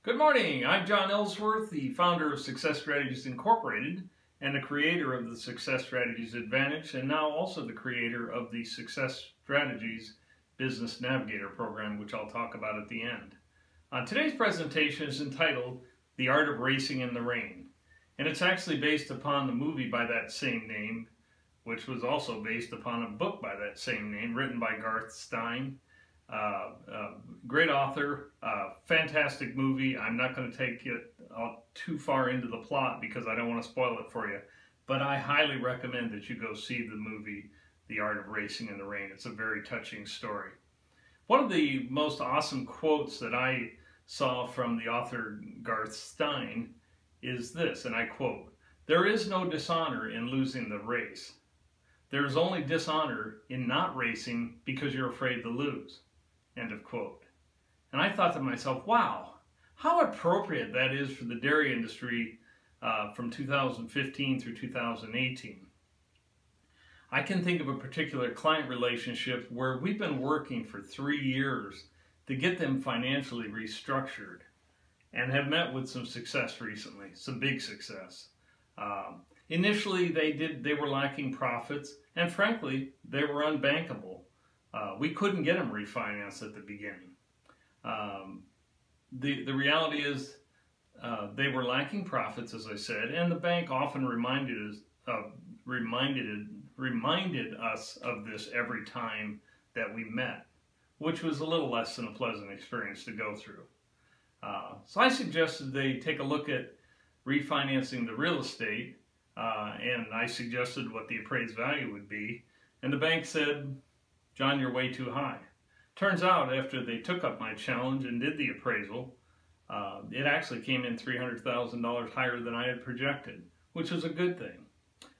Good morning. I'm John Ellsworth, the founder of Success Strategies Incorporated and the creator of the Success Strategies Advantage, and now also the creator of the Success Strategies Business Navigator program, which I'll talk about at the end. Today's presentation is entitled The Art of Racing in the Rain, and it's actually based upon the movie by that same name, which was also based upon a book by that same name written by Garth Stein. Great author, fantastic movie. I'm not going to take it too far into the plot because I don't want to spoil it for you, but I highly recommend that you go see the movie The Art of Racing in the Rain. It's a very touching story. One of the most awesome quotes that I saw from the author Garth Stein is this, and I quote, "There is no dishonor in losing the race. There is only dishonor in not racing because you're afraid to lose." End of quote. And I thought to myself, wow, how appropriate that is for the dairy industry from 2015 through 2018. I can think of a particular client relationship where we've been working for 3 years to get them financially restructured and have met with some success recently, some big success. Initially, they were lacking profits, and frankly, they were unbankable. We couldn't get them refinanced at the beginning. The reality is they were lacking profits, as I said, and the bank often reminded us of this every time that we met, which was a little less than a pleasant experience to go through. So I suggested they take a look at refinancing the real estate, and I suggested what the appraised value would be, and the bank said, "John, you're way too high." Turns out, after they took up my challenge and did the appraisal, it actually came in $300,000 higher than I had projected, which was a good thing.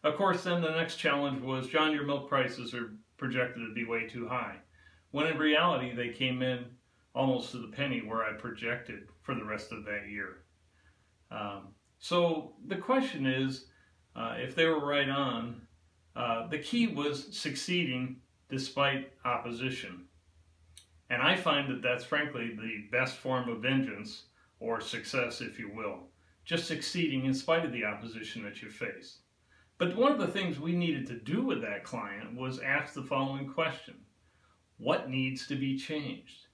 Of course, then the next challenge was, "John, your milk prices are projected to be way too high," when in reality they came in almost to the penny where I projected for the rest of that year. So the question is, if they were right on, the key was succeeding despite opposition. And I find that that's frankly the best form of vengeance, or success if you will, just succeeding in spite of the opposition that you face. But one of the things we needed to do with that client was ask the following question: what needs to be changed?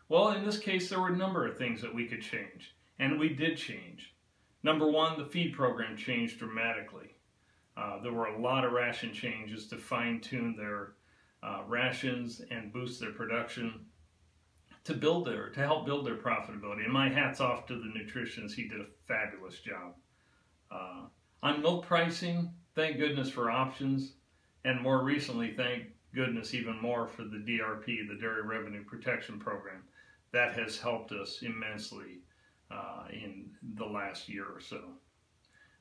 Well, in this case, there were a number of things that we could change, and we did change. Number one, the feed program changed dramatically. There were a lot of ration changes to fine-tune their rations and boost their production to help build their profitability. And my hat's off to the nutritionist. He did a fabulous job. On milk pricing, thank goodness for options, and more recently, thank goodness even more for the DRP, the Dairy Revenue Protection Program. That has helped us immensely in the last year or so.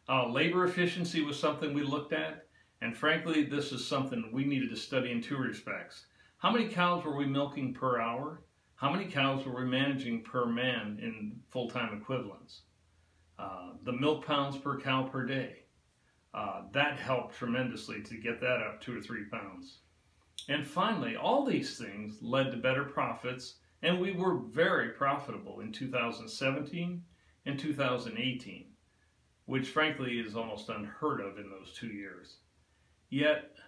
Labor efficiency was something we looked at, and frankly, this is something we needed to study in two respects. How many cows were we milking per hour? How many cows were we managing per man in full-time equivalents? The milk pounds per cow per day. That helped tremendously to get that up 2 to 3 pounds. And finally, all these things led to better profits, and we were very profitable in 2017 and 2018. Which frankly is almost unheard of in those 2 years. Yet,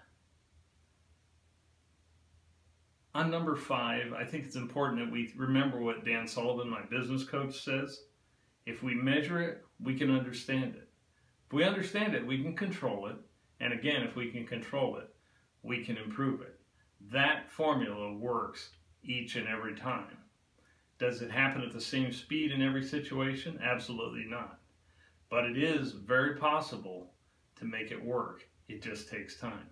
on number 5, I think it's important that we remember what Dan Sullivan, my business coach, says. If we measure it, we can understand it. If we understand it, we can control it. And again, if we can control it, we can improve it. That formula works each and every time. Does it happen at the same speed in every situation? Absolutely not. But it is very possible to make it work. It just takes time.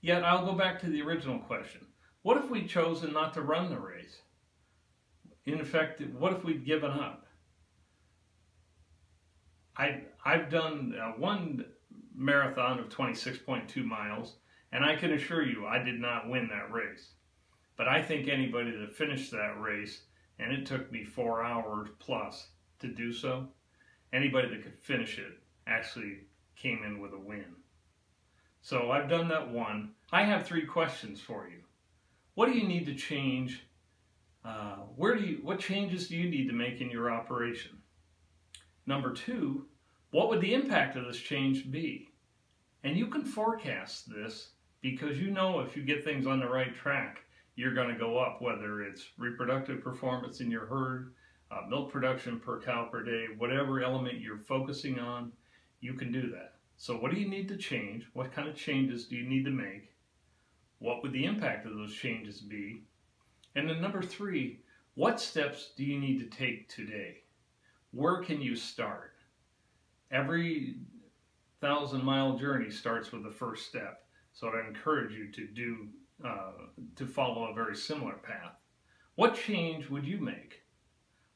Yet I'll go back to the original question. What if we'd chosen not to run the race? In effect, what if we'd given up? I've done one marathon of 26.2 miles, and I can assure you I did not win that race. But I think anybody that finished that race, and it took me 4 hours plus to do so, anybody that could finish it actually came in with a win. So I've done that one. I have 3 questions for you. What do you need to change? What changes do you need to make in your operation? Number two, what would the impact of this change be? And you can forecast this because you know if you get things on the right track, you're going to go up, whether it's reproductive performance in your herd, milk production per cow per day, whatever element you're focusing on, you can do that. So what do you need to change? What kind of changes do you need to make? What would the impact of those changes be? And then number three, what steps do you need to take today? Where can you start? Every 1,000-mile journey starts with the first step. So I'd encourage you to follow a very similar path. What change would you make?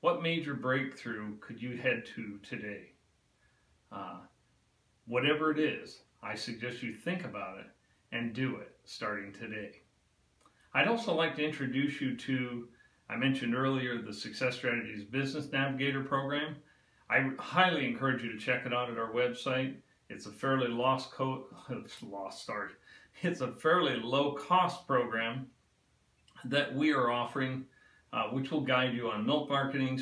What major breakthrough could you head to today? Whatever it is, I suggest you think about it and do it starting today. I'd also like to introduce you to, I mentioned earlier, the Success Strategies Business Navigator program. I highly encourage you to check it out at our website. It's a fairly It's a fairly low-cost program that we are offering, which will guide you on milk marketing,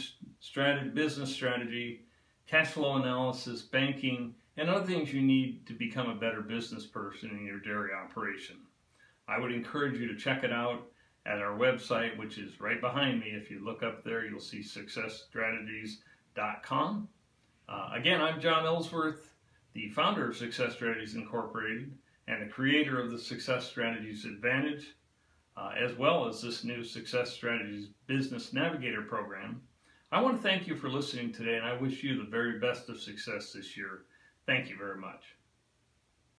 business strategy, cash flow analysis, banking, and other things you need to become a better business person in your dairy operation. I would encourage you to check it out at our website, which is right behind me. If you look up there, you'll see successstrategies.com. Again, I'm John Ellsworth, the founder of Success Strategies Incorporated and the creator of the Success Strategies Advantage, as well as this new Success Strategies Business Navigator program. I want to thank you for listening today, and I wish you the very best of success this year. Thank you very much.